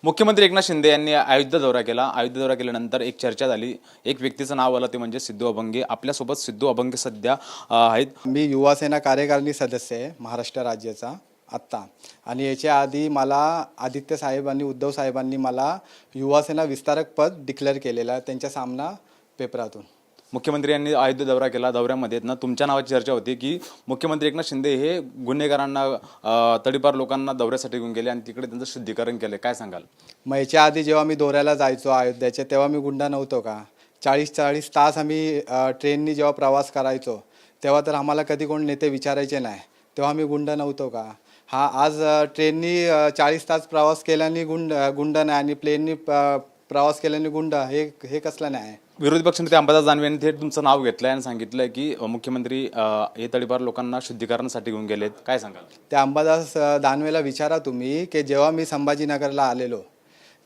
मुख्यमंत्री एकनाथ शिंदे यांनी अयोध्या दौरा केला. अयोध्या दौरा केल्यानंतर एक चर्चा झाली. एक व्यक्तीचं नाव आलं, ते म्हणजे सिद्धू अभंगे. आपल्यासोबत सिद्धू अभंगे सध्या आहेत. मी युवासेना कार्यकारिणी सदस्य आहे महाराष्ट्र राज्याचा आत्ता. आणि याच्या आधी मला आदित्य साहेबांनी उद्धव साहेबांनी मला युवासेना विस्तारक पद डिक्लेअर केलेलं आहे त्यांच्या सामना पेपरातून. मुख्यमंत्री यांनी अयोध्या दौरा केला. दौऱ्यामध्ये ना तुमच्या नावाची चर्चा होती की मुख्यमंत्री एकनाथ शिंदे हे गुन्हेगारांना, तडीपार लोकांना दौऱ्यासाठी घेऊन गेले आणि तिकडे त्यांचं शुद्धीकरण केले. काय सांगाल? मग याच्या आधी जेव्हा मी दौऱ्याला जायचो अयोध्याच्या, तेव्हा मी गुंडा नव्हतो का? 40-40 तास आम्ही ट्रेननी जेव्हा प्रवास करायचो तेव्हा तर आम्हाला कधी कोण नेते विचारायचे नाही, तेव्हा मी गुंडा नव्हतो का? हा आज ट्रेननी 40 तास प्रवास केल्याने गुंड नाही आणि प्लेननी प्रवास केल्याने गुंडा, हे कसलं नाही? विरोधी पक्षनेते अंबादास दानवे यांनी थेट तुमचं नाव घेतलंय आणि सांगितलंय की मुख्यमंत्री हे तडीपार लोकांना शुद्धीकरणासाठी घेऊन गेलेत. काय सांगाल? त्या अंबादास दानवेला विचारा तुम्ही की जेव्हा मी संभाजीनगरला आलेलो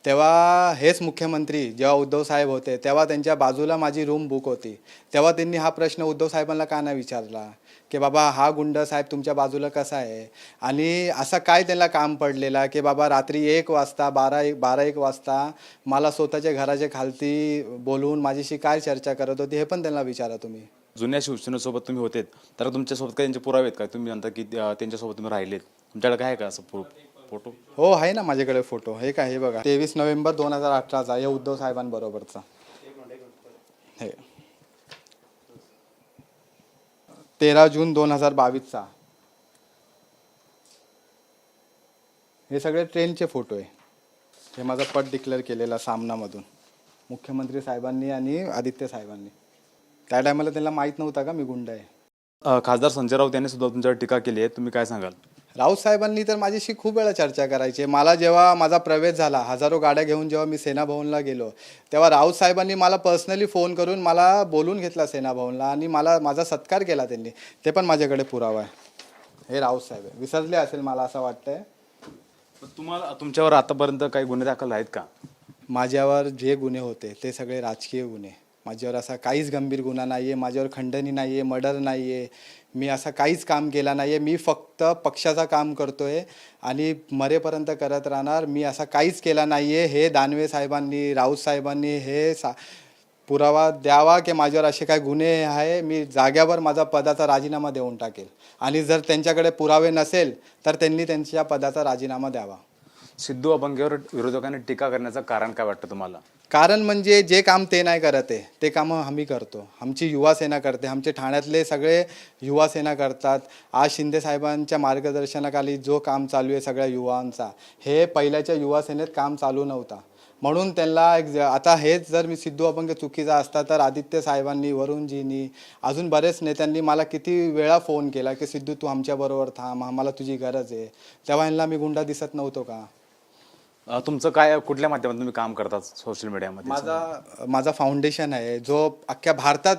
तेव्हा हेच मुख्यमंत्री जेव्हा उद्धव साहेब होते तेव्हा त्यांच्या बाजूला माझी रूम बुक होती. तेव्हा त्यांनी हा प्रश्न उद्धव साहेबांना का नाही विचारला की बाबा हा गुंड साहेब तुमच्या बाजूला कसा आहे? आणि असं काय त्यांना काम पडलेला की बाबा रात्री 1 वाजता 12-1 वाजता मला स्वतःच्या घराच्या खालती बोलवून माझ्याशी काय चर्चा करत होती, हे पण त्यांना विचारा तुम्ही. जुन्या शिवसेनेसोबत तुम्ही होतेत, तर तुमच्यासोबत काही त्यांचे पुरावे आहेत का? तुम्ही म्हणता की त्यांच्यासोबत तुम्ही राहिलेत, तुमच्याकडे काय आहे का असं फोटो? हो आहे ना माझ्याकडे फोटो. हे काय, हे बघा 23 नोव्हेंबर 2018चा, हे उद्धव साहेबांबरोबरचा. हे 13 जून 2022चा. हे सगळे ट्रेनचे फोटो आहे. हे माझा पद डिक्लेअर केलेला सामनामधून मुख्यमंत्री साहेबांनी आणि आदित्य साहेबांनी. त्या टायमाला त्यांना माहीत नव्हता का मी गुंड आहे. खासदार संजय राऊत यांनी सुद्धा तुमच्यावर टीका केली आहे, तुम्ही काय सांगाल? राऊत साहेबांनी तर माझ्याशी खूप वेळा चर्चा करायची. मला जेव्हा माझा प्रवेश झाला, हजारो गाड्या घेऊन जेव्हा मी सेना भवनला गेलो, तेव्हा राऊत साहेबांनी मला पर्सनली फोन करून मला बोलून घेतला सेना भवनला आणि माझा सत्कार केला त्यांनी. ते पण माझ्याकडे पुरावा आहे. हे राऊत साहेब आहे. विसरले असेल मला असं वाटतंय. तुमच्यावर आतापर्यंत काही गुन्हे दाखल आहेत का? माझ्यावर जे गुन्हे होते ते सगळे राजकीय गुन्हे. माझ्यावर असा काहीच गंभीर गुन्हा नाही आहे. माझ्यावर खंडणी नाही आहे, मर्डर नाही आहे. मी असं काहीच काम केलं नाही आहे. मी फक्त पक्षाचं काम करतो आहे आणि मरेपर्यंत करत राहणार. मी असा काहीच केला नाही आहे. हे दानवे साहेबांनी, राऊत साहेबांनी हे पुरावा द्यावा की माझ्यावर असे काय गुन्हे आहे. मी जाग्यावर माझा पदाचा राजीनामा देऊन टाकेल आणि जर त्यांच्याकडे पुरावे नसेल तर त्यांनी त्यांच्या पदाचा राजीनामा द्यावा. सिद्धू अभंगेवर विरोधकांनी टीका करण्याचं कारण काय वाटतं तुम्हाला? कारण म्हणजे जे काम ते नाही करत आहे ते कामं आम्ही करतो. आमची युवासेना करते. आमचे ठाण्यातले सगळे युवासेना करतात. आज शिंदे साहेबांच्या मार्गदर्शनाखाली जो काम चालू आहे सगळ्या युवांचा, हे पहिल्याच्या युवासेनेत काम चालू नव्हता. म्हणून त्यांना आता हेच जर मी सिद्धू अभंगे चुकीचा असता तर आदित्य साहेबांनी, वरुणजींनी, अजून बरेच नेत्यांनी मला किती वेळा फोन केला की सिद्धू तू आमच्याबरोबर थांब, आम्हाला तुझी गरज आहे. तेव्हा ह्यांना मी गुंडा दिसत नव्हतो का? तुमचं काय, कुठल्या माध्यमातून तुम्ही काम करतात सोशल मीडियामध्ये? माझा फाउंडेशन आहे जो अख्ख्या भारतात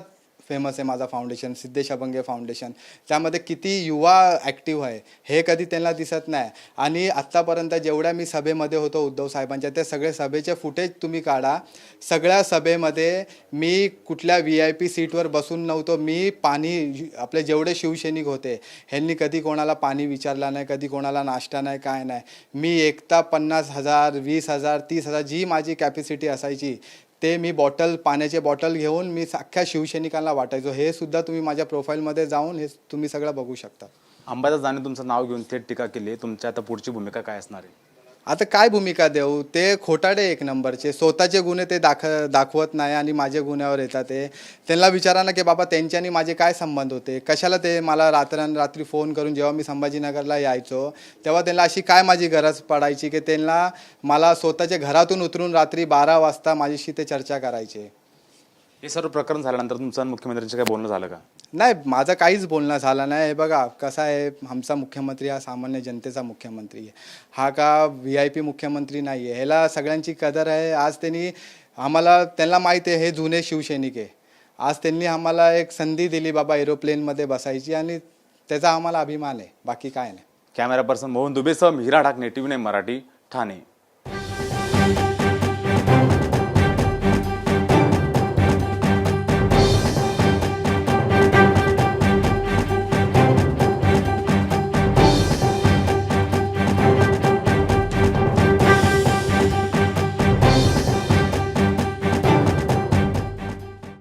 फेमस आहे. माझा फाउंडेशन सिद्धेश अभंगे फाउंडेशन. त्यामध्ये किती युवा ॲक्टिव्ह आहे हे कधी त्यांना दिसत नाही. आणि आत्तापर्यंत जेवढ्या मी सभेमध्ये होतो उद्धव साहेबांच्या, ते सगळे सभेचे फुटेज तुम्ही काढा. सगळ्या सभेमध्ये मी कुठल्या VIP सीटवर बसून नव्हतो. मी आपले जेवढे शिवसैनिक होते ह्यांनी कधी कोणाला पाणी विचारला नाही, कधी कोणाला नाश्ता नाही, काय नाही. मी एकटा 50,000, 20,000, 30,000 जी माझी कॅपॅसिटी असायची ते मी पाण्याचे बॉटल घेऊन मी अख्ख्या शिवसैनिकांना वाटायचो. हे सुद्धा तुम्ही माझ्या प्रोफाईलमध्ये जाऊन हे तुम्ही सगळं बघू शकता. अंबादास दानवे तुमचं नाव घेऊन थेट टीका केली. तुमच्या आता पुढची भूमिका काय असणार आहे? आता काय भूमिका देऊ? ते खोटाडे एक नंबरचे. स्वतःचे गुन्हे ते दाखवत नाही आणि माझे गुन्ह्यावर येतात. ते त्यांना विचारा ना की बाबा त्यांच्यानी माझे काय संबंध होते, कशाला ते मला रात्री फोन करून जेव्हा मी संभाजीनगरला यायचो तेव्हा त्यांना अशी काय माझी गरज पडायची की त्यांना मला स्वतःच्या घरातून उतरून रात्री 12 वाजता माझ्याशी ते चर्चा करायचे. हे सर्व प्रकरण झाल्यानंतर तुमचं मुख्यमंत्र्यांचं काय बोलणं झालं का? नाही, माझं काहीच बोलणं झालं नाही. हे बघा कसं आहे, आमचा मुख्यमंत्री हा सामान्य जनतेचा मुख्यमंत्री आहे. हा का VIP मुख्यमंत्री नाही आहे. ह्याला सगळ्यांची कदर आहे. आज त्यांना माहीत आहे हे जुने शिवसैनिक आहे. आज त्यांनी आम्हाला एक संधी दिली बाबा एरोप्लेनमध्ये बसायची आणि त्याचा आम्हाला अभिमान आहे. बाकी काय नाही. Camera person Mohan दुबेसह Mihira Dhakane, TV9 Marathi, Thane.